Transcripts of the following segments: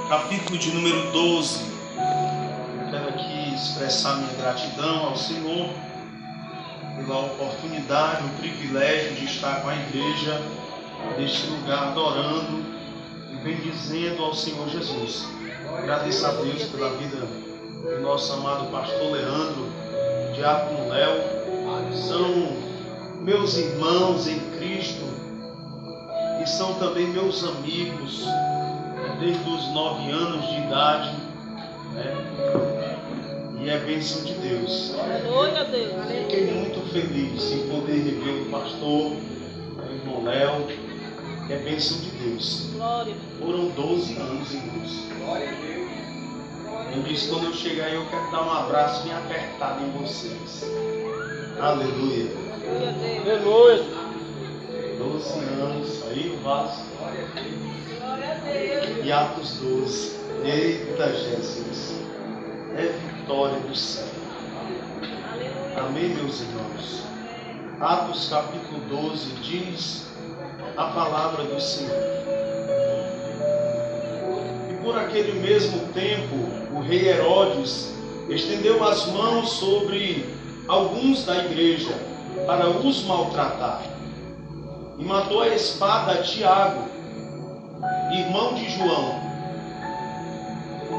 capítulo de número 12. Quero aqui expressar minha gratidão ao Senhor pela oportunidade, o privilégio de estar com a igreja neste lugar, adorando e bendizendo ao Senhor Jesus. Agradeço a Deus pela vida do nosso amado pastor Leandro, diácono Léo. São meus irmãos em Cristo e são também meus amigos desde os 9 anos de idade, né? E é bênção de Deus. Aleluia, Deus. Fiquei muito feliz em poder rever o pastor, o irmão Léo. É bênção de Deus. Glória. Foram 12 anos, irmãos. Glória a Deus. Eu disse, quando eu chegar aí, eu quero dar um abraço bem apertado em vocês. Aleluia. Aleluia, Deus. Aleluia. 12 anos, aí o Vasco. Glória a Deus. E Atos 12. Eita, Jesus. É vitória do céu. Aleluia. Amém, meus irmãos? Atos capítulo 12 diz a palavra do Senhor. E por aquele mesmo tempo, o rei Herodes estendeu as mãos sobre alguns da igreja para os maltratar. E matou a espada a Tiago, irmão de João.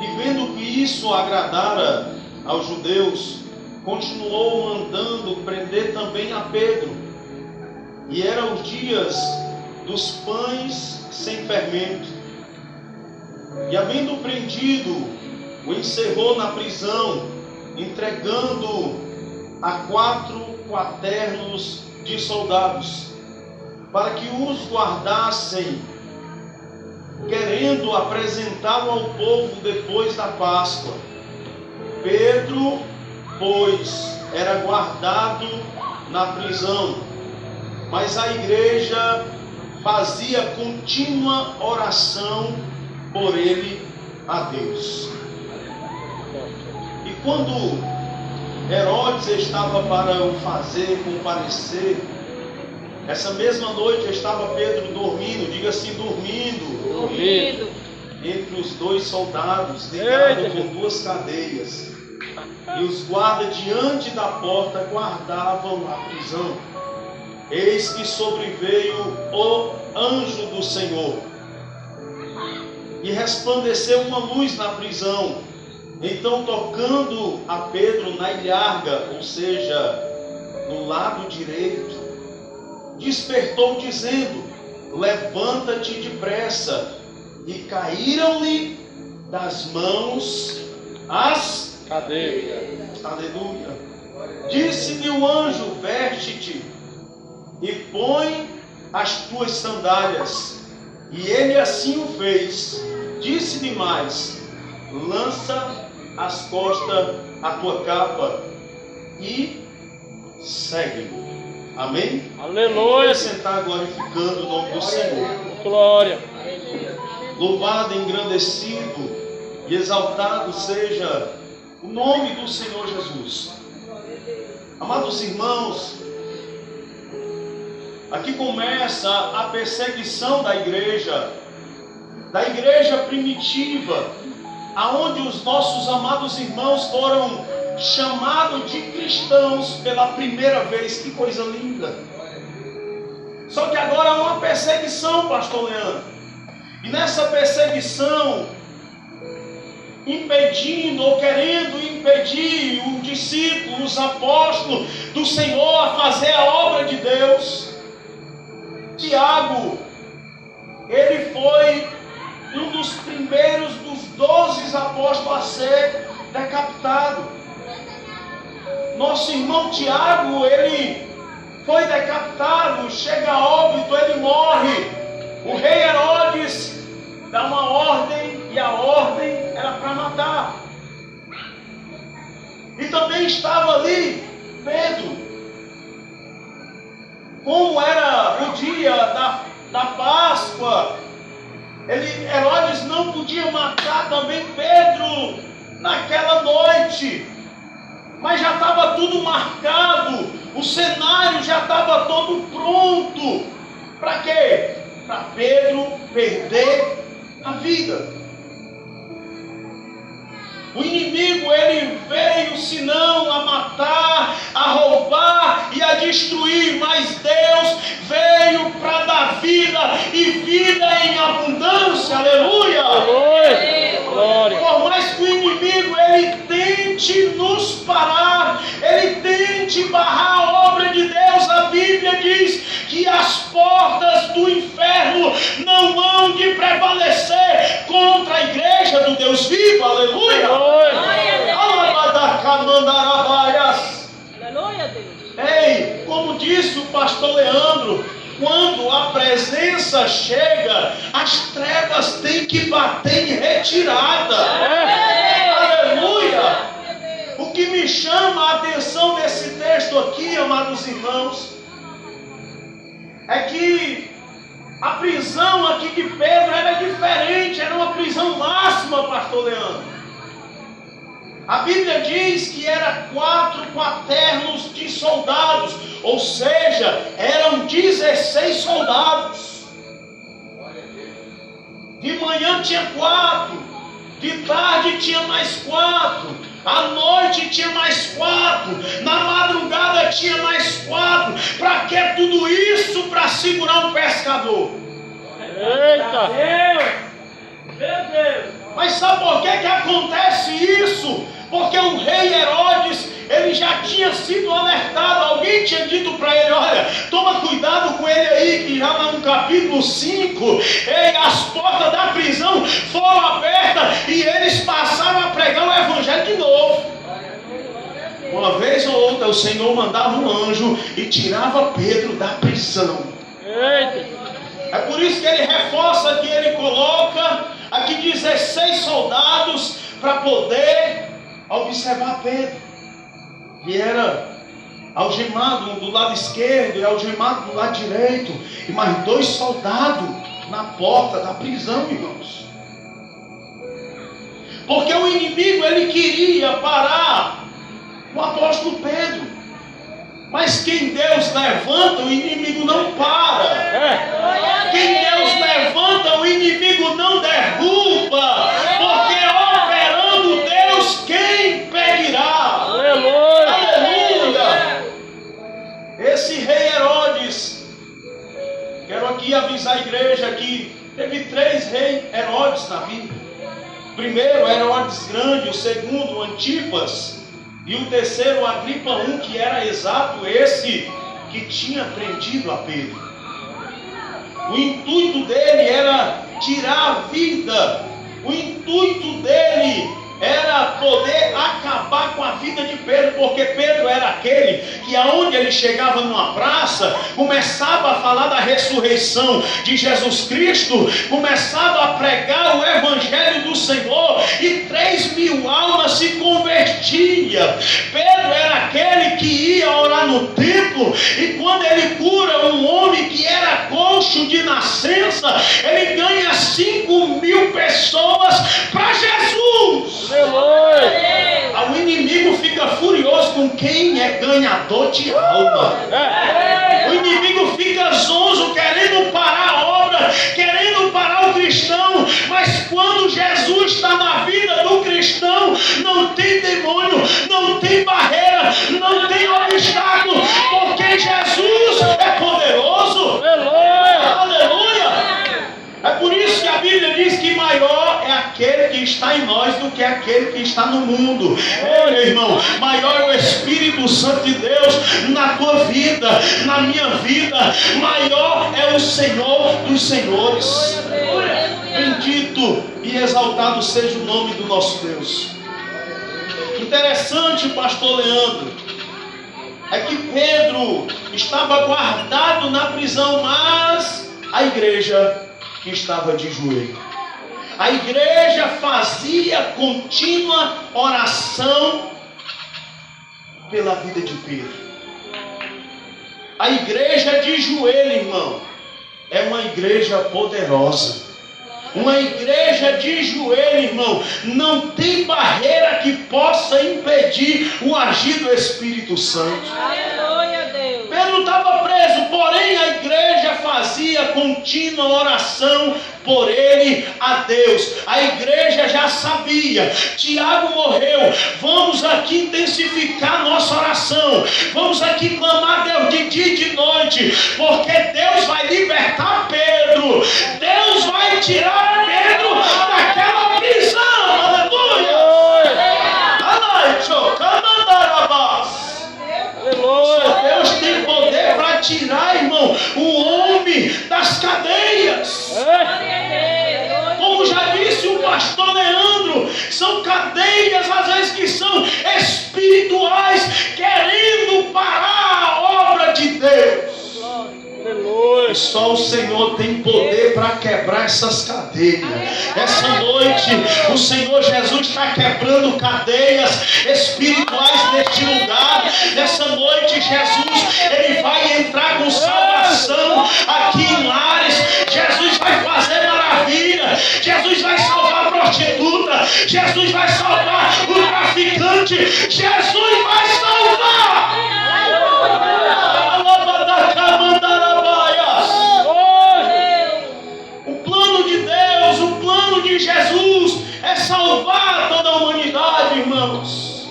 E vendo que isso agradara aos judeus, continuou mandando prender também a Pedro. E eram os dias dos pães sem fermento. E havendo prendido, o encerrou na prisão, entregando a 4 quaternos de soldados, para que os guardassem, querendo apresentá-lo ao povo depois da Páscoa. Pedro, pois, era guardado na prisão, mas a igreja fazia contínua oração por ele a Deus. E quando Herodes estava para o fazer comparecer, essa mesma noite estava Pedro dormindo, diga assim, Dormindo. entre os 2 soldados, ligado com 2 cadeias. E os guardas diante da porta guardavam a prisão. Eis que sobreveio o anjo do Senhor, e resplandeceu uma luz na prisão. Então, tocando a Pedro na ilharga, ou seja, no lado direito, despertou dizendo: levanta-te depressa. E caíram-lhe das mãos as cadeias. Aleluia. Disse-lhe o anjo: veste-te e põe as tuas sandálias. E ele assim o fez. Disse-lhe mais: lança às costas a tua capa e segue-me. Amém? Aleluia. Vamos sentar glorificando o nome do Senhor. Glória. Louvado, engrandecido e exaltado seja o nome do Senhor Jesus. Amados irmãos, aqui começa a perseguição da igreja primitiva, aonde os nossos amados irmãos foram chamados de cristãos pela primeira vez. Que coisa linda! Só que agora há uma perseguição, pastor Leandro. E nessa perseguição, impedindo ou querendo impedir os discípulos, os apóstolos do Senhor a fazer a obra de Deus, Tiago, ele foi um dos primeiros dos 12 apóstolos a ser decapitado. Nosso irmão Tiago, ele foi decapitado, chega a óbito, ele morre. O rei Herodes dá uma ordem, e a ordem era para matar. E também estava ali Pedro. Como era o dia da Páscoa, Herodes não podia matar também Pedro naquela noite. Mas já estava tudo marcado, o cenário já estava todo pronto. Para quê? Para Pedro perder a vida. O inimigo, ele veio senão a matar, a roubar e a destruir, mas Deus veio para dar vida e vida em abundância, aleluia! Glória. Por mais que o inimigo ele tente nos parar, ele tente barrar a obra de Deus, a Bíblia diz que as portas do inferno não hão de prevalecer contra a igreja do Deus vivo, aleluia! Aleluia, Deus. Ei, como disse o pastor Leandro, quando a presença chega, as trevas têm que bater em retirada. Aleluia! O que me chama a atenção nesse texto aqui, amados irmãos, é que a prisão aqui de Pedro era diferente, era uma prisão máxima, pastor Leandro. A Bíblia diz que era 4 quaternos de soldados, ou seja, eram 16 soldados. De manhã tinha 4, de tarde tinha mais 4, à noite tinha mais 4, na madrugada tinha mais 4. Para que tudo isso? Para segurar um pescador. Eita! Meu Deus. Mas sabe por que acontece isso? Porque o rei Herodes, ele já tinha sido alertado. Alguém tinha dito para ele: olha, toma cuidado com ele aí, que já no capítulo 5, as portas da prisão foram abertas e eles passaram a pregar o evangelho de novo. Uma vez ou outra o Senhor mandava um anjo e tirava Pedro da prisão. Eita! É por isso que ele reforça, que ele coloca aqui 16 soldados para poder observar Pedro. E era algemado um do lado esquerdo e algemado do lado direito, e mais 2 soldados na porta da prisão, irmãos. Porque o inimigo, ele queria parar o apóstolo Pedro. Mas quem Deus levanta, o inimigo não para. Quem Deus levanta, o inimigo não derruba. Porque operando Deus, quem impedirá? Aleluia! Esse rei Herodes, quero aqui avisar a igreja que teve 3 reis Herodes na Bíblia. O primeiro, Herodes Grande; o segundo, Antipas; e o terceiro, Agripa I, que era exato esse que tinha prendido a Pedro. O intuito dele era tirar a vida. O intuito dele era poder acabar com a vida de Pedro, porque Pedro era aquele que aonde ele chegava numa praça, começava a falar da ressurreição de Jesus Cristo, começava a pregar o evangelho do Senhor, e 3.000 almas se convertiam. Pedro era aquele que ia orar no templo, e quando ele cura um homem que era coxo de nascença, ele ganha 5.000 pessoas para Jesus. O inimigo fica furioso com quem é ganhador de alma. O inimigo fica zonzo, querendo parar a obra, querendo parar o cristão. Mas quando Jesus está na vida do cristão, não tem demônio, não tem barreira, não tem obstáculo, porque Jesus é poderoso. Aleluia! É por isso que a Bíblia diz que maior é aquele que está em nós do que aquele que está no mundo. Meu irmão, maior é o Espírito Santo de Deus na tua vida, na minha vida. Maior é o Senhor dos Senhores. Bendito e exaltado seja o nome do nosso Deus. Interessante, pastor Leandro, é que Pedro estava guardado na prisão, mas a igreja estava de joelho. A igreja fazia contínua oração pela vida de Pedro. A igreja de joelho, irmão, é uma igreja poderosa. Uma igreja de joelho, irmão, não tem barreira que possa impedir o agir do Espírito Santo. Aleluia, Deus. Pedro estava preso preso, porém a igreja fazia contínua oração por ele a Deus. A igreja já sabia, Tiago morreu, vamos aqui intensificar nossa oração, vamos aqui clamar a Deus de dia e de noite, porque Deus vai libertar Pedro, Deus vai tirar Pedro daquela prisão. Aleluia! Só Deus tem poder para tirar, irmão, o homem das cadeias. Como já disse o pastor Leandro, são cadeias às vezes que são espirituais, querendo parar a obra de Deus. E só o Senhor tem poder para quebrar essas cadeias. Essa noite o Senhor Jesus está quebrando cadeias espirituais neste lugar. Nessa noite Jesus, Ele vai entrar com salvação aqui em Lares. Jesus vai fazer maravilha. Jesus vai salvar a prostituta. Jesus vai salvar o traficante. Jesus vai salvar. Jesus é salvar toda a humanidade, irmãos.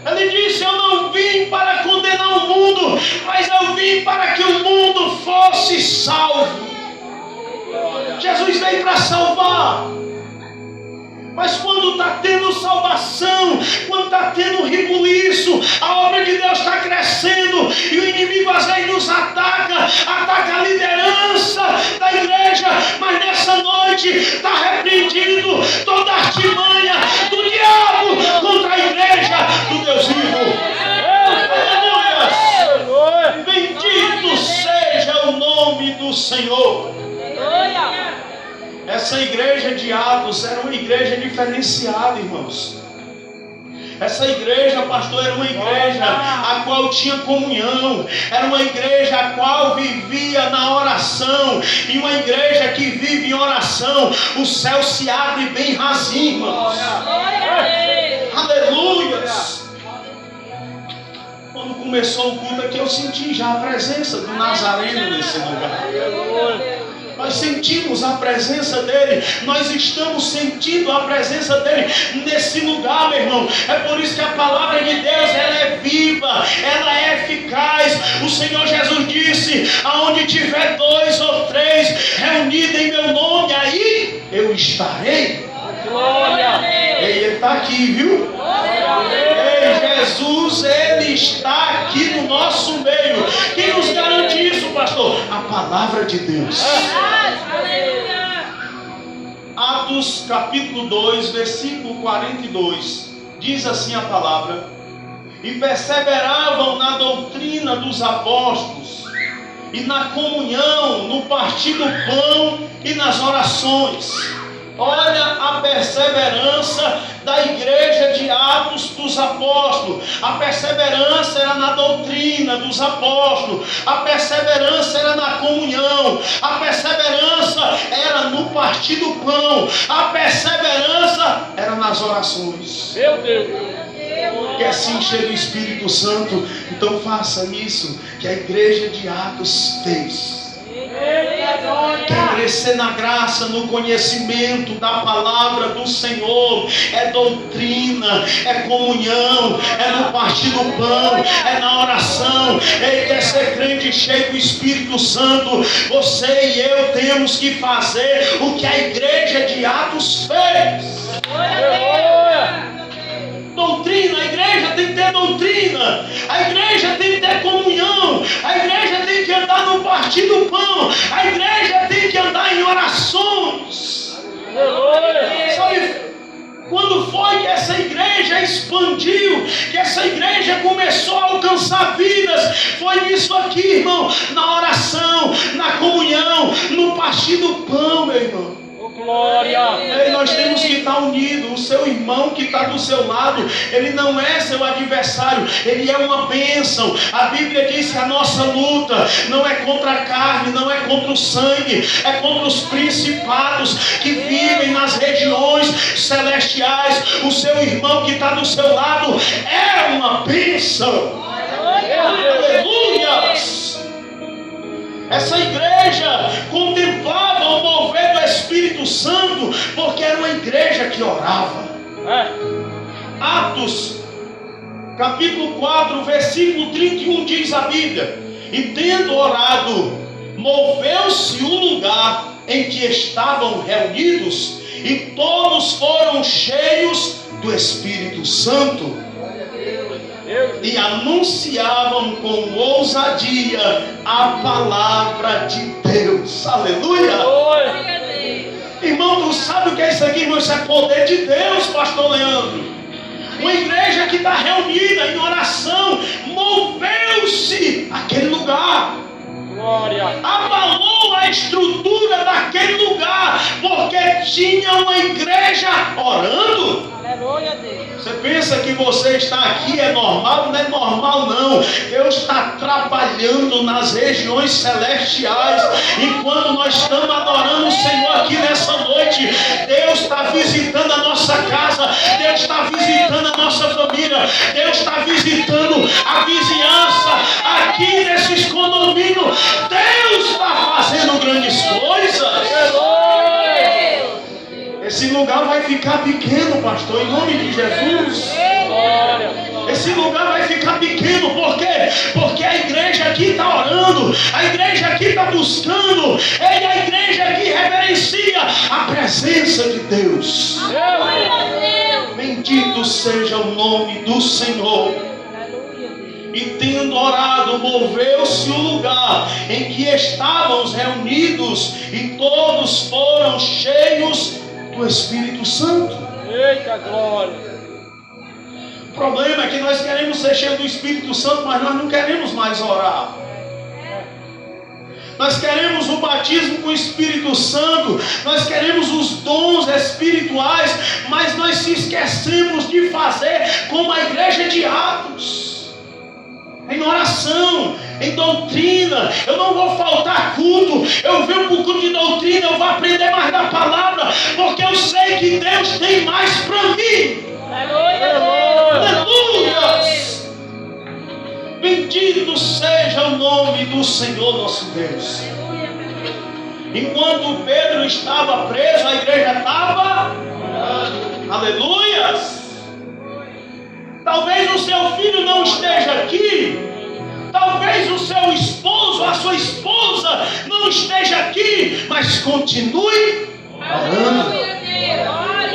Ele disse: eu não vim para condenar o mundo, mas eu vim para que o mundo fosse salvo. Jesus veio para salvar. Mas quando está tendo salvação, quando está tendo rebuliço, a obra de Deus está crescendo e o inimigo às vezes nos ataca a liderança da igreja, mas nessa noite está repreendido toda a artimanha do diabo contra a igreja do Deus vivo. Aleluia! Bendito seja o nome do Senhor. Essa igreja de Atos era uma igreja diferenciada, irmãos. Essa igreja, pastor, era uma igreja a qual tinha comunhão, era uma igreja a qual vivia na oração, e uma igreja que vive em oração, o céu se abre bem rasinho, irmãos. Aleluia! Quando começou o culto aqui, eu senti já a presença do Nazareno nesse lugar. Nós sentimos a presença dele, nós estamos sentindo a presença dele nesse lugar, meu irmão. É por isso que a palavra de Deus, ela é viva, ela é eficaz. O Senhor Jesus disse: aonde tiver 2 ou 3 reunidos em meu nome, aí eu estarei. Glória! Ele está aqui, viu? Ei, Jesus, Ele está aqui no nosso meio. Quem nos garante isso, pastor? A palavra de Deus. Atos capítulo 2, versículo 42. Diz assim a palavra: e perseveravam na doutrina dos apóstolos, e na comunhão, no partir do pão e nas orações. Olha a perseverança da igreja de Atos dos apóstolos. A perseverança era na doutrina dos apóstolos. A perseverança era na comunhão. A perseverança era no partir do pão. A perseverança era nas orações. Meu Deus! Que assim chega o Espírito Santo. Então faça isso que a igreja de Atos fez. Quer crescer na graça, no conhecimento da palavra do Senhor, é doutrina, é comunhão, é no partir do pão, é na oração. Ele quer ser crente cheio do Espírito Santo. Você e eu temos que fazer o que a igreja de Atos fez. Doutrina, a igreja tem que ter doutrina, a igreja tem que ter comunhão, a igreja tem que andar no partir do pão, a igreja tem que andar em orações. Sabe quando foi que essa igreja expandiu, que essa igreja começou a alcançar vidas? Foi nisso aqui, irmão, na oração, na comunhão, no partir do pão, meu irmão. Glória! E nós temos que estar unidos. O seu irmão que está do seu lado, ele não é seu adversário, ele é uma bênção. A Bíblia diz que a nossa luta não é contra a carne, não é contra o sangue, é contra os principados que vivem nas regiões celestiais. O seu irmão que está do seu lado é uma bênção. Aleluia! Aleluias! Essa igreja contemplava o mover do Espírito Santo, porque era uma igreja que orava. Atos, capítulo 4, versículo 31 diz a Bíblia: e tendo orado, moveu-se o lugar em que estavam reunidos, e todos foram cheios do Espírito Santo, e anunciavam com ousadia a palavra de Deus. Aleluia! Irmão, tu sabe o que é isso aqui, irmão? Isso é poder de Deus, pastor Leandro. Uma igreja que está reunida em oração, moveu-se aquele lugar. Glória. Abalou a estrutura daquele lugar, porque tinha uma igreja orando. Aleluia, Deus. Você pensa que você está aqui é normal? Não é normal não. Deus está trabalhando nas regiões celestiais. Enquanto nós estamos adorando o Senhor aqui nessa noite, Deus está visitando a nossa casa, Deus está visitando a nossa família, Deus está visitando a vizinhança aqui nesses condomínios. Deus está fazendo grandes coisas. Esse lugar vai ficar pequeno, pastor, em nome de Jesus. Esse lugar vai ficar pequeno, por quê? Porque a igreja aqui está orando, a igreja aqui está buscando, é a igreja que reverencia a presença de Deus. Bendito seja o nome do Senhor. E tendo orado, moveu-se o lugar em que estávamos reunidos, e todos foram cheios do Espírito Santo. Eita glória. O problema é que nós queremos ser cheios do Espírito Santo, mas nós não queremos mais orar. Nós queremos o batismo com o Espírito Santo, nós queremos os dons espirituais, mas nós se esquecemos de fazer como a igreja de Atos. Em oração, em doutrina. Eu não vou faltar culto. Eu venho para o culto de doutrina, eu vou aprender mais da palavra, porque eu sei que Deus tem mais para mim. Aleluia! Bendito seja o nome do Senhor nosso Deus. Enquanto Pedro estava preso, a igreja estava. Aleluia! Talvez o seu filho não esteja aqui. Talvez o seu esposo, a sua esposa não esteja aqui. Mas continue orando.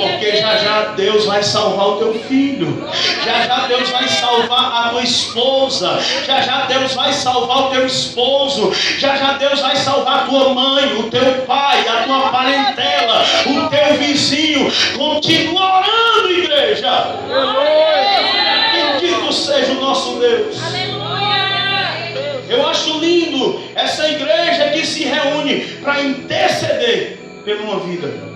Porque já já Deus vai salvar o teu filho. Já já Deus vai salvar a tua esposa. Já já Deus vai salvar o teu esposo. Já já Deus vai salvar a tua mãe, o teu pai, a tua parentela, o teu vizinho. Continua orando, igreja. Bendito seja o nosso Deus. Eu acho lindo essa igreja que se reúne para interceder por uma vida.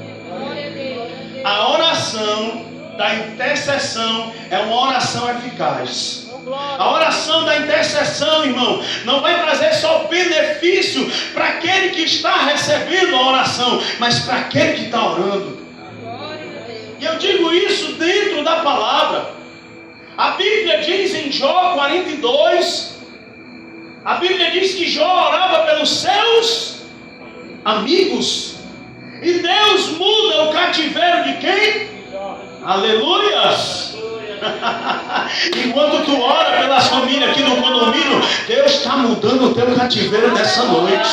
A oração da intercessão é uma oração eficaz. A oração da intercessão, irmão, não vai trazer só benefício para aquele que está recebendo a oração, mas para aquele que está orando. E eu digo isso dentro da palavra. A Bíblia diz em Jó 42, a Bíblia diz que Jó orava pelos seus amigos. E Deus muda o cativeiro de quem? Aleluias! Enquanto tu ora pelas famílias aqui no condomínio, Deus está mudando o teu cativeiro nessa noite.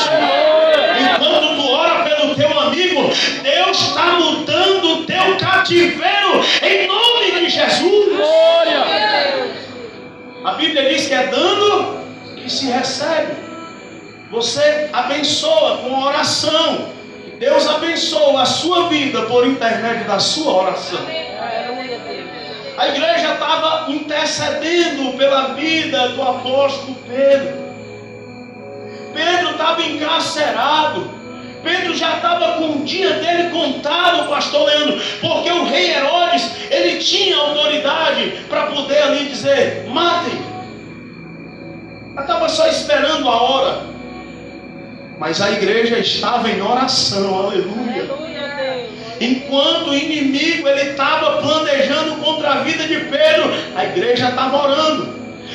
Enquanto tu ora pelo teu amigo, Deus está mudando o teu cativeiro em nome de Jesus. A Bíblia diz que é dando que se recebe. Você abençoa com oração. Deus abençoa a sua vida por intermédio da sua oração. A igreja estava intercedendo pela vida do apóstolo Pedro. Pedro estava encarcerado. Pedro já estava com o dia dele contado, pastor Leandro, porque o rei Herodes, ele tinha autoridade para poder ali dizer, matem. Estava só esperando a hora. Mas a igreja estava em oração, aleluia. Enquanto o inimigo ele estava planejando contra a vida de Pedro, a igreja estava orando.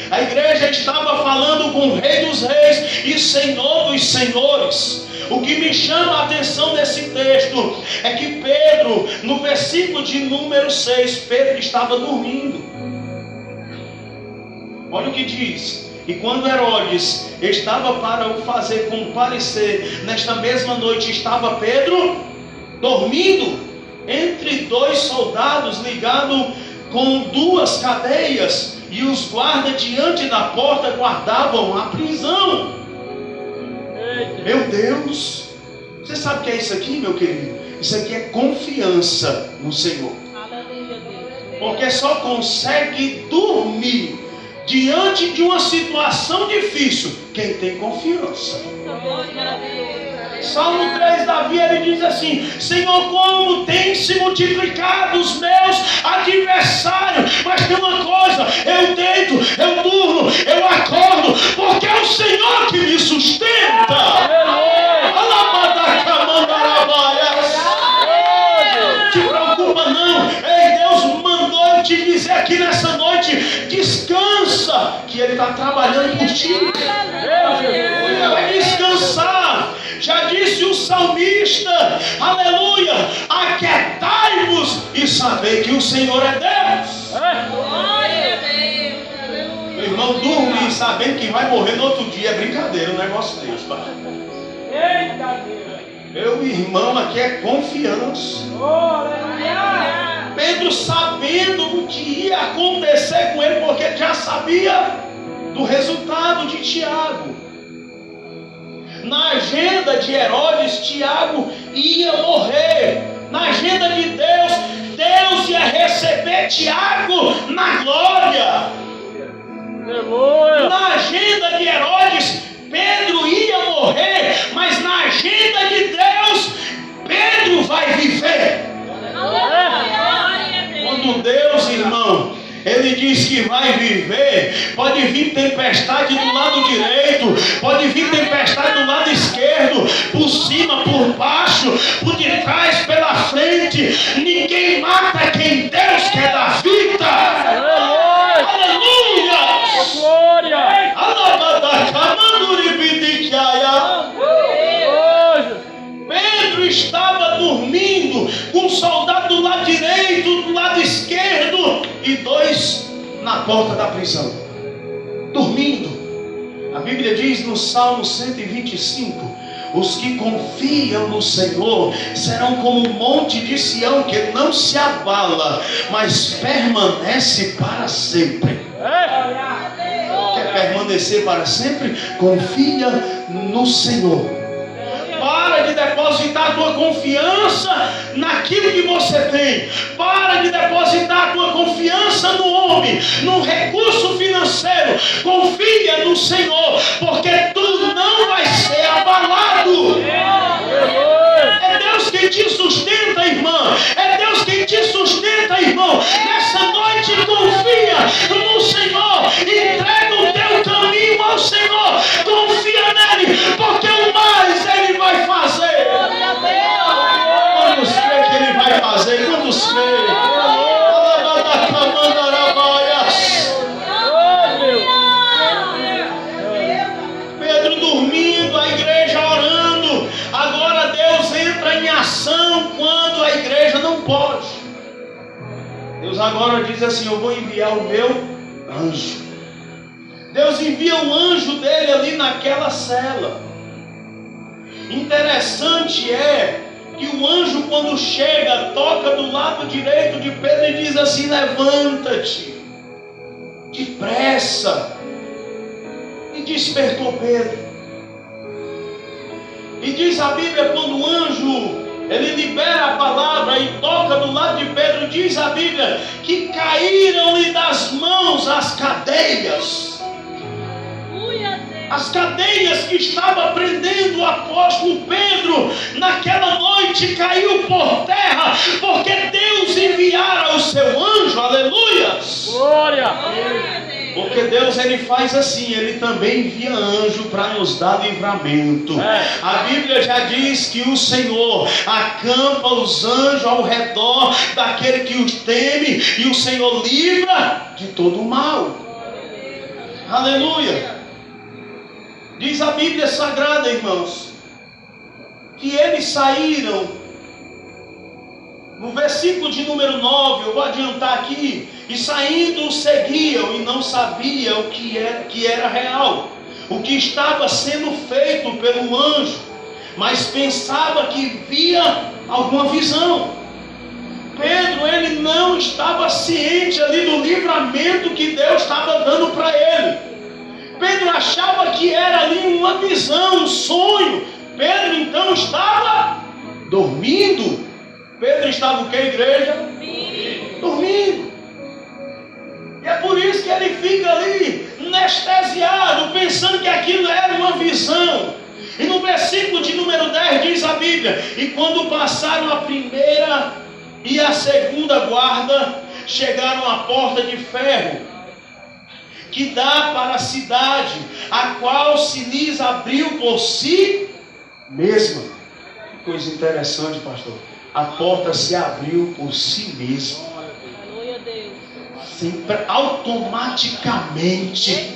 A igreja estava falando com o Rei dos Reis e Senhor dos Senhores. O que me chama a atenção nesse texto é que Pedro, no versículo de número 6, Pedro estava dormindo. Olha o que diz: e quando Herodes estava para o fazer comparecer, nesta mesma noite estava Pedro dormindo entre dois soldados, ligado com duas cadeias, e os guardas diante da porta guardavam a prisão. Meu Deus, você sabe o que é isso aqui, meu querido? Isso aqui é confiança no Senhor. Porque só consegue dormir diante de uma situação difícil quem tem confiança. Salmo 3, Davi, ele diz assim: Senhor, como tem se multiplicado os meus adversários, mas tem uma coisa, eu deito, eu durmo, eu acordo, porque é o Senhor que me sustenta. Te preocupa não. Ei, Deus mandou eu te dizer aqui nessa noite: descansa, que Ele está trabalhando por ti. Vai descansar. Já disse o salmista, aleluia: aquietai-vos e sabei que o Senhor é Deus. Meu irmão, dorme sabendo que vai morrer no outro dia. É brincadeira um negócio desse, pai. Meu irmão, aqui é confiança. Pedro sabendo o que ia acontecer com ele, porque ele já sabia do resultado de Tiago. Na agenda de Herodes, Tiago ia morrer. Na agenda de Deus, Deus ia receber Tiago na glória. Na agenda de Herodes, Pedro ia morrer, mas na agenda de Deus, Pedro vai viver. Quando Deus, irmão, Ele diz que vai viver, pode vir tempestade do lado direito, pode vir tempestade do lado esquerdo, por cima, por baixo, por detrás, pela frente. Ninguém mata quem Deus quer dar vida. Aleluia! Glória! Pedro estava dormindo, com um soldado do lado direito, do lado esquerdo, e dois na porta da prisão, dormindo. A Bíblia diz no Salmo 125: os que confiam no Senhor serão como um monte de Sião, que não se abala, mas permanece para sempre. Quer permanecer para sempre? Confia no Senhor. Para de depositar a tua confiança naquilo que você tem. Para de depositar a tua confiança no homem, no recurso financeiro. Confia no Senhor, porque tu não vai ser abalado. É Deus quem te sustenta, irmã. É Deus quem te sustenta, irmão. Nessa noite confia no Senhor. Entrega o teu caminho ao Senhor. Confia nele, porque o mais Ele vai fazer. Quantos crê que Ele vai fazer? Quantos crê? Pedro dormindo, a igreja orando. Agora Deus entra em ação quando a igreja não pode. Deus agora diz assim: eu vou enviar o meu anjo. Deus envia o anjo dele ali naquela cela. Interessante é que o anjo, quando chega, toca do lado direito de Pedro e diz assim: levanta-te depressa. E despertou Pedro. E diz a Bíblia, quando o anjo ele libera a palavra e toca do lado de Pedro, diz a Bíblia que caíram-lhe das mãos as cadeias. As cadeias que estavam prendendo o apóstolo Pedro naquela noite caiu por terra, porque Deus enviara o seu anjo. Aleluia! Glória! Porque Deus ele faz assim, Ele também envia anjo para nos dar livramento. A Bíblia já diz que o Senhor acampa os anjos ao redor daquele que os teme, e o Senhor livra de todo o mal. Aleluia. Diz a Bíblia Sagrada, irmãos, que eles saíram. No versículo de número 9, eu vou adiantar aqui. E saindo seguiam e não sabiam o que era real, o que estava sendo feito pelo anjo, mas pensava que via alguma visão. Pedro, ele não estava ciente ali do livramento que Deus estava dando para ele. Pedro achava que era ali uma visão, um sonho. Pedro então estava dormindo. Pedro estava o que, igreja? Dormindo. E é por isso que ele fica ali anestesiado, pensando que aquilo era uma visão. E no versículo de número 10 diz a Bíblia: e quando passaram a primeira e a segunda guarda, chegaram à porta de ferro que dá para a cidade, a qual se lhes abriu por si mesma. Que coisa interessante, pastor. A porta se abriu por si mesma. Sempre, automaticamente.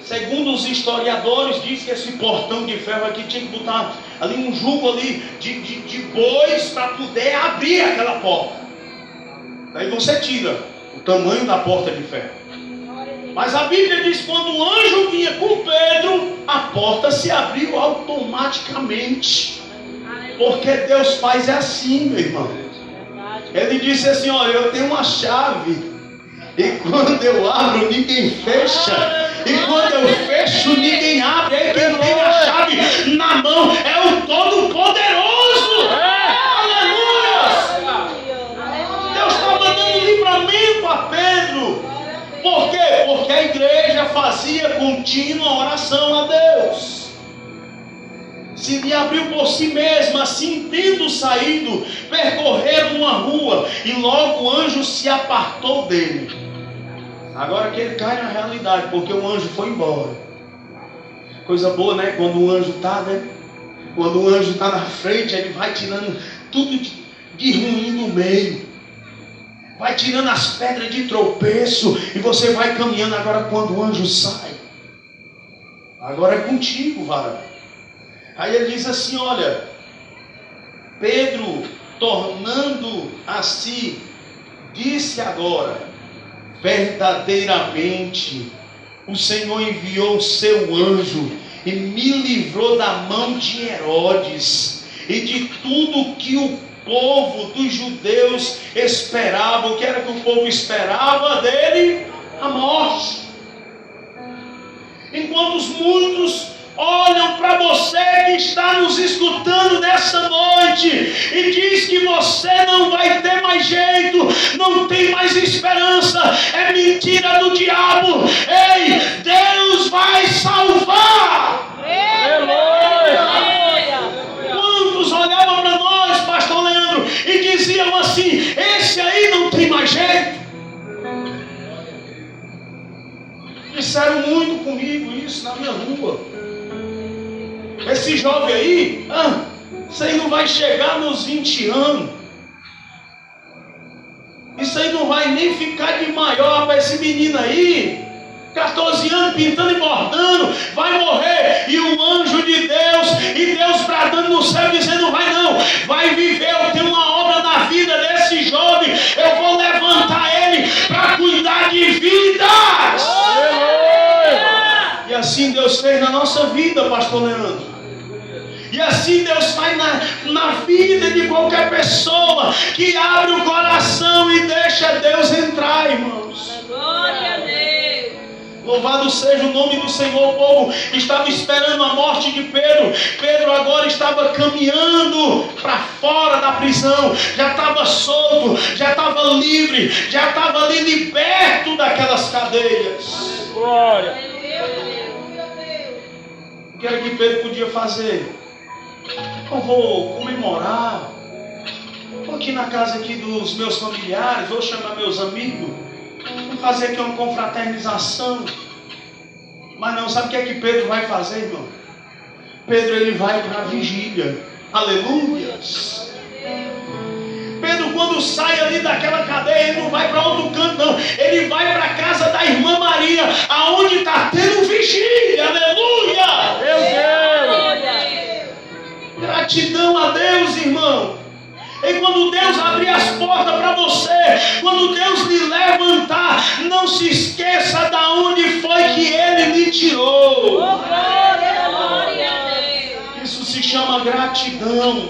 Segundo os historiadores, diz que esse portão de ferro aqui tinha que botar ali um jugo ali de bois para poder abrir aquela porta. Daí você tira o tamanho da porta de ferro. Mas a Bíblia diz que quando o anjo vinha com Pedro, a porta se abriu automaticamente. Porque Deus faz assim, meu irmão. Ele disse assim: olha, eu tenho uma chave, e quando eu abro ninguém fecha, e quando eu fecho ninguém abre. Aí quem tem a chave na mão é o Todo-Poderoso. Aleluia! Deus estava dando livramento a Pedro. Por quê? Porque a igreja fazia contínua oração a Deus. Se lhe abriu por si mesma, assim tendo saído, percorreram uma rua, e logo o anjo se apartou dele. Agora que ele cai na realidade, porque o anjo foi embora. Coisa boa, né? Quando o anjo está, né? Quando o anjo está na frente, ele vai tirando tudo de ruim no meio. Vai tirando as pedras de tropeço, e você vai caminhando. Agora quando o anjo sai, agora é contigo, varão. Aí ele diz assim: olha, Pedro, tornando a si, disse agora: verdadeiramente o Senhor enviou o seu anjo e me livrou da mão de Herodes e de tudo que o povo dos judeus esperava. O que era que o povo esperava dele? A morte. Enquanto os muitos olham para você que está nos escutando nessa noite e diz que você não vai ter mais jeito, não tem mais esperança, é mentira do diabo. Ei, Deus vai salvar. Quantos olhavam para nós, pastor Leandro, e diziam assim: esse aí não tem mais jeito? Disseram muito comigo isso na minha rua. Esse jovem aí, isso aí não vai chegar nos 20 anos. Isso aí não vai nem ficar de maior para esse menino aí. 14 anos pintando e bordando, vai morrer. E o anjo de Deus, e Deus bradando no céu, dizendo: não vai não, vai viver. Eu tenho uma obra na vida desse jovem, eu vou levantar ele para cuidar de vidas. E assim Deus fez na nossa vida, pastor Leandro. E assim Deus faz na vida de qualquer pessoa que abre o coração e deixa Deus entrar, irmãos. Glória a Deus. Louvado seja o nome do Senhor. O povo estava esperando a morte de Pedro. Pedro agora estava caminhando para fora da prisão. Já estava solto, já estava livre, já estava ali liberto daquelas cadeias. Glória. O que era que Pedro podia fazer? Eu vou comemorar, vou aqui na casa aqui dos meus familiares, vou chamar meus amigos, vou fazer aqui uma confraternização. Mas não, sabe o que é que Pedro vai fazer, irmão? Pedro, ele vai para a vigília. Aleluia. Pedro, quando sai ali daquela cadeia, ele não vai para outro canto, não. Ele vai para a casa da irmã Maria, aonde está tendo vigília. Aleluia! Meu Deus! Gratidão a Deus, irmão. E quando Deus abrir as portas para você, quando Deus lhe levantar, não se esqueça da onde foi que Ele lhe tirou. Isso se chama gratidão.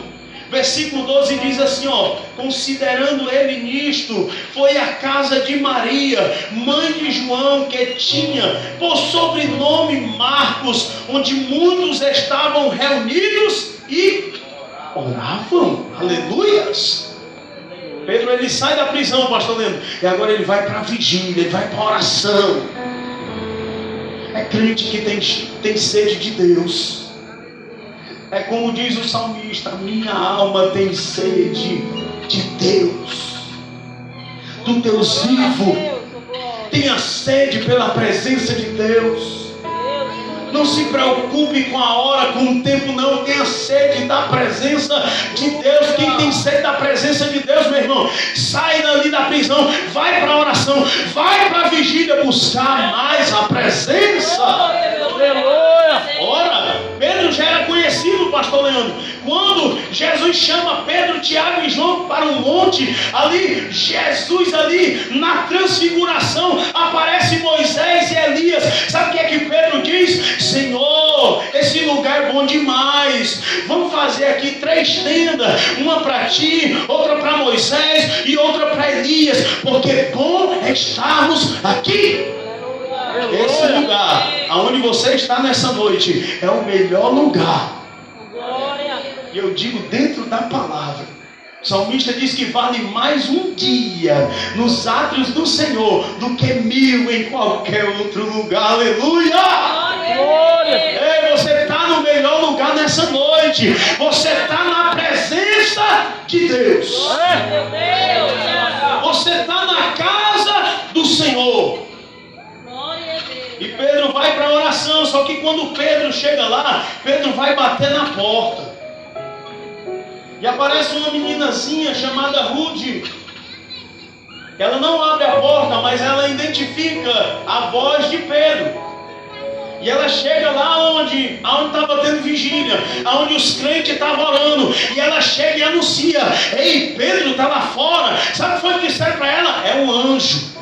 Versículo 12 diz assim, considerando ele nisto, foi à casa de Maria, mãe de João, que tinha por sobrenome Marcos, onde muitos estavam reunidos e oravam. Aleluias. Pedro, ele sai da prisão, pastor Leandro, e agora ele vai para a vigília, ele vai para a oração. É crente que tem sede de Deus. É como diz o salmista: minha alma tem sede de Deus, do Deus vivo. Tenha sede pela presença de Deus. Não se preocupe com a hora, com o tempo, não. Tenha sede da presença de Deus. Quem tem sede da presença de Deus, meu irmão, sai dali da prisão, vai para a oração, vai para a vigília buscar mais a presença. Ora, Pedro já era conhecido, pastor Leandro. Quando Jesus chama Pedro, Tiago e João para um monte, ali, Jesus ali, na transfiguração, aparece Moisés e Elias. Sabe o que é que Pedro diz? Senhor, esse lugar é bom demais. Vamos fazer aqui 3 tendas, uma para ti, outra para Moisés e outra para Elias, porque bom é estarmos aqui. Esse lugar aonde você está nessa noite é o melhor lugar. E eu digo dentro da palavra. O salmista diz que vale mais um dia nos átrios do Senhor do que 1000 em qualquer outro lugar. Aleluia! Ei, você está no melhor lugar nessa noite. Você está na presença de Deus. Você está na casa do Senhor. E Pedro vai para a oração. Só que quando Pedro chega lá, Pedro vai bater na porta. E aparece uma meninazinha chamada Rude. Ela não abre a porta, mas ela identifica a voz de Pedro. E ela chega lá onde estava tendo vigília, onde os crentes estavam orando. E ela chega e anuncia: ei, Pedro está lá fora. Sabe o que foi que disseram para ela? É um anjo.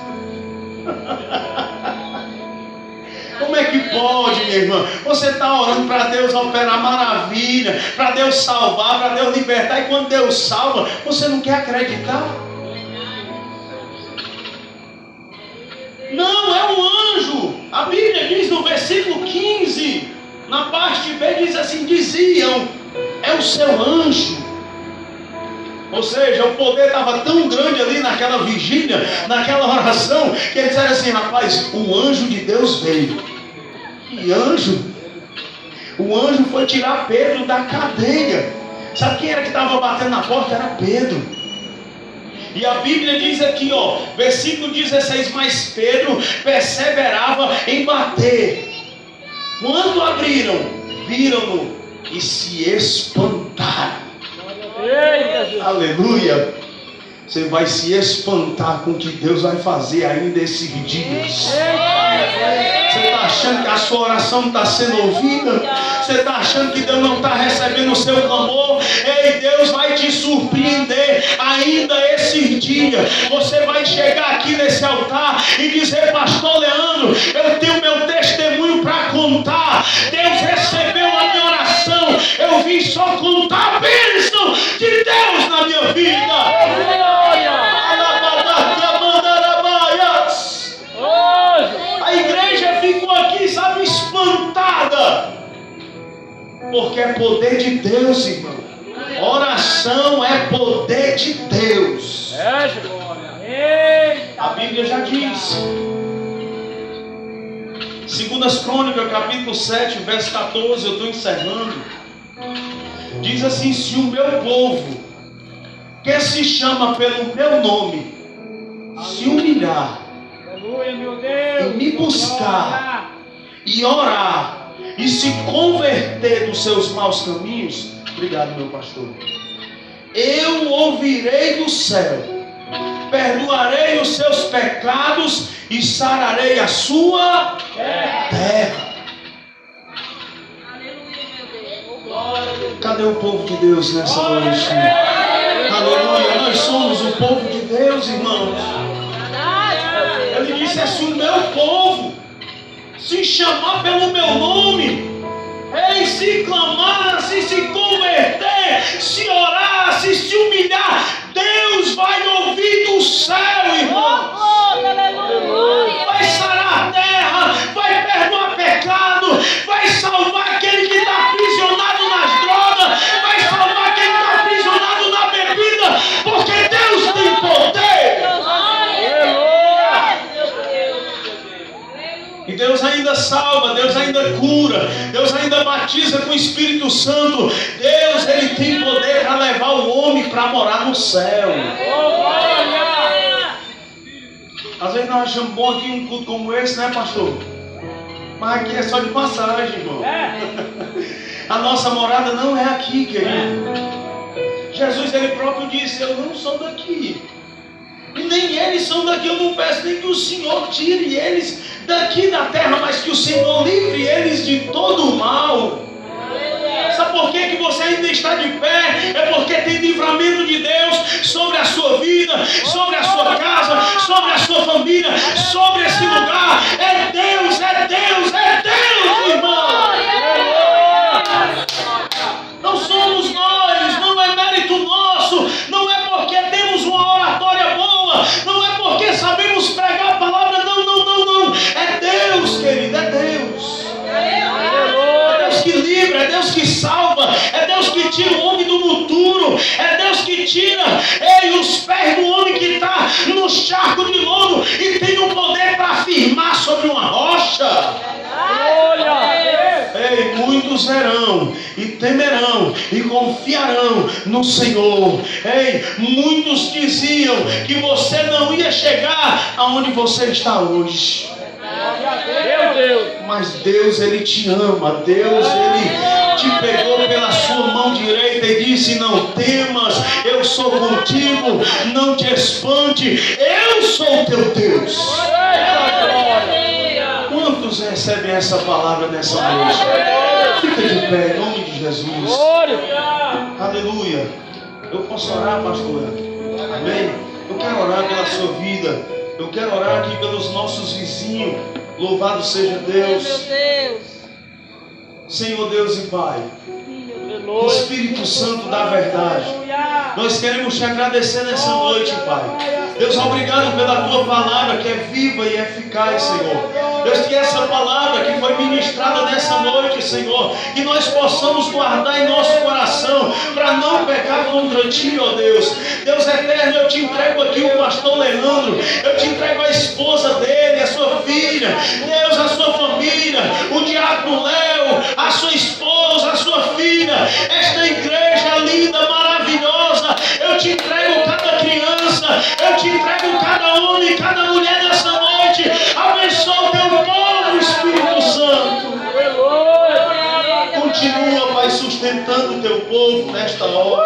Como é que pode, minha irmã? Você está orando para Deus operar maravilha, para Deus salvar, para Deus libertar, e quando Deus salva, você não quer acreditar? Não, é um anjo. A Bíblia diz no versículo 15, na parte B, diz assim: diziam, é o seu anjo. Ou seja, o poder estava tão grande ali naquela vigília, naquela oração, que eles disseram assim: rapaz, o anjo de Deus veio. Que anjo? O anjo foi tirar Pedro da cadeia. Sabe quem era que estava batendo na porta? Era Pedro. E a Bíblia diz aqui, versículo 16: mas Pedro perseverava em bater. Quando abriram, viram-no e se espantaram. Aleluia. Você vai se espantar com o que Deus vai fazer ainda esses dias. Você está achando que a sua oração não está sendo ouvida? Você está achando que Deus não está recebendo o seu clamor? Ei, Deus vai te surpreender ainda esses dias. Você vai chegar aqui nesse altar e dizer: pastor Leandro, eu tenho meu testemunho para contar. Deus recebeu a minha oração. Eu vim só contar a bênção de Deus na minha vida. A igreja ficou aqui, sabe, espantada, porque é poder de Deus, irmão. Oração é poder de Deus. A Bíblia já diz, 2 Crônicas, capítulo 7, verso 14, eu estou encerrando. Diz assim: se o meu povo, que se chama pelo meu nome, se humilhar e me buscar e orar e se converter dos seus maus caminhos, obrigado, meu pastor, eu ouvirei do céu, perdoarei os seus pecados e sararei a sua terra. Cadê o povo de Deus nessa noite? Aleluia, nós somos o povo de Deus, irmãos. Ele disse assim: o meu povo se chamar pelo meu nome, se clamar, se converter, se orar, se humilhar, Deus vai ouvir do céu, irmãos. Vai sarar a terra, vai perdoar pecado, vai salvar aquele que está aprisionado nas drogas, vai salvar aquele que está aprisionado na bebida, porque Deus tem poder. E Deus ainda salva, Deus ainda cura, Deus ainda batiza com o Espírito Santo. Deus, Ele tem poder para levar o homem para morar no céu. Às vezes nós achamos bom aqui um culto como esse, né, pastor? Mas aqui é só de passagem, irmão. A nossa morada não é aqui, querido. Jesus, Ele próprio disse: eu não sou daqui. E nem eles são daqui. Eu não peço nem que o Senhor tire eles daqui da terra, mas que o Senhor livre eles de todo o mal. Sabe por que você ainda está de pé? É porque tem livramento de Deus sobre a sua vida, sobre a sua casa, sobre a sua família, sobre esse lugar. É Deus, é Deus, é Deus, irmão. Não somos nós, não é mérito nosso, não é porque temos uma oratória boa, não é porque sabemos pregar a palavra, não. É Deus, querido, é Deus. É Deus que livra, é Deus que salva, é Deus que tira o homem do futuro, é Deus que tira os pés do homem que está no charco de lodo e tem o poder para firmar sobre uma rocha. Ei, muitos verão e temerão e confiarão no Senhor. Ei, muitos diziam que você não ia chegar aonde você está hoje. Meu Deus. Mas Deus, Ele te ama. Deus, Ele te pegou pela sua mão direita e disse: não temas, eu sou contigo, não te espante, eu sou o teu Deus. Quantos recebem essa palavra nessa noite? Fica de pé em nome de Jesus. Aleluia. Eu posso orar, pastora? Amém? Eu quero orar pela sua vida. Eu quero orar aqui pelos nossos vizinhos. Louvado seja Deus. Senhor Deus e Pai, Espírito Santo da verdade, nós queremos te agradecer nessa noite, Pai. Deus, obrigado pela tua palavra que é viva e eficaz, Senhor. Deus, que essa palavra que foi ministrada nessa noite, Senhor, que nós possamos guardar em nosso coração para não pecar contra ti, ó Deus. Deus eterno, eu te entrego aqui o pastor Leandro, eu te entrego a esposa dele, a sua filha, Deus, a sua família, o diácono Léo, a sua esposa, a sua filha, esta igreja linda, maravilhosa. Eu te entrego cada criança, eu te entrego cada homem, cada mulher nessa noite. Abençoa o teu povo, Espírito Santo. Continua, Pai, sustentando o teu povo nesta obra.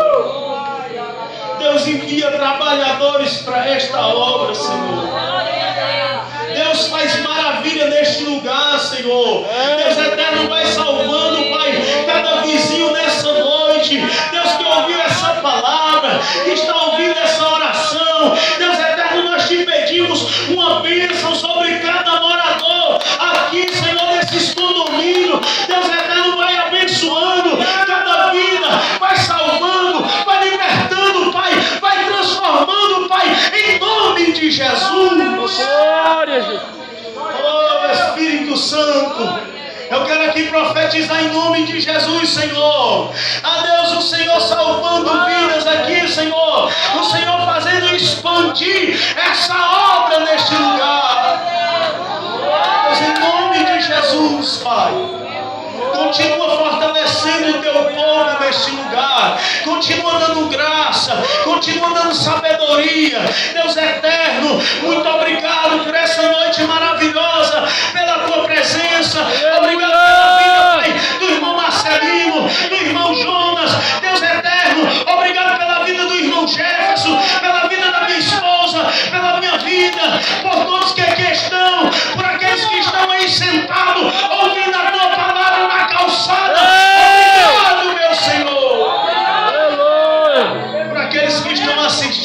Deus, envia trabalhadores para esta obra, Senhor. Deus, faz maravilha neste lugar, Senhor. Deus eterno, vai salvando, Pai, cada vizinho nessa noite. Deus, que ouviu essa palavra, que está ouvindo essa oração. Deus eterno, nós te pedimos uma bênção sobre cada morador aqui, Senhor, nesses condomínios. Deus eterno, vai abençoando cada vida, vai salvando, vai libertando, Pai, vai transformando, Pai, em nome de Jesus. Oh, Espírito Santo, eu quero aqui profetizar em nome de Jesus, Senhor. A Deus, o Senhor salvando vidas aqui, Senhor. O Senhor fazendo expandir essa obra neste lugar. Deus, em nome de Jesus, Pai, continua fortalecendo o teu povo neste lugar. Continua dando graça, continua dando sabedoria. Deus eterno, muito obrigado por essa noite maravilhosa, pela tua presença. Obrigado pela vida, Pai, do irmão Marcelino, do irmão Jonas. Deus eterno, obrigado pela vida do irmão Jefferson, pela vida da minha esposa,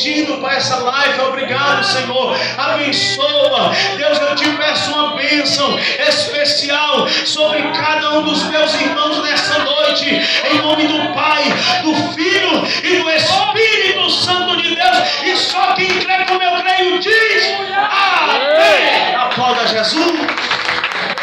assistindo para essa live, obrigado, Senhor. Abençoa, Deus, eu te peço uma bênção especial sobre cada um dos meus irmãos nessa noite, em nome do Pai, do Filho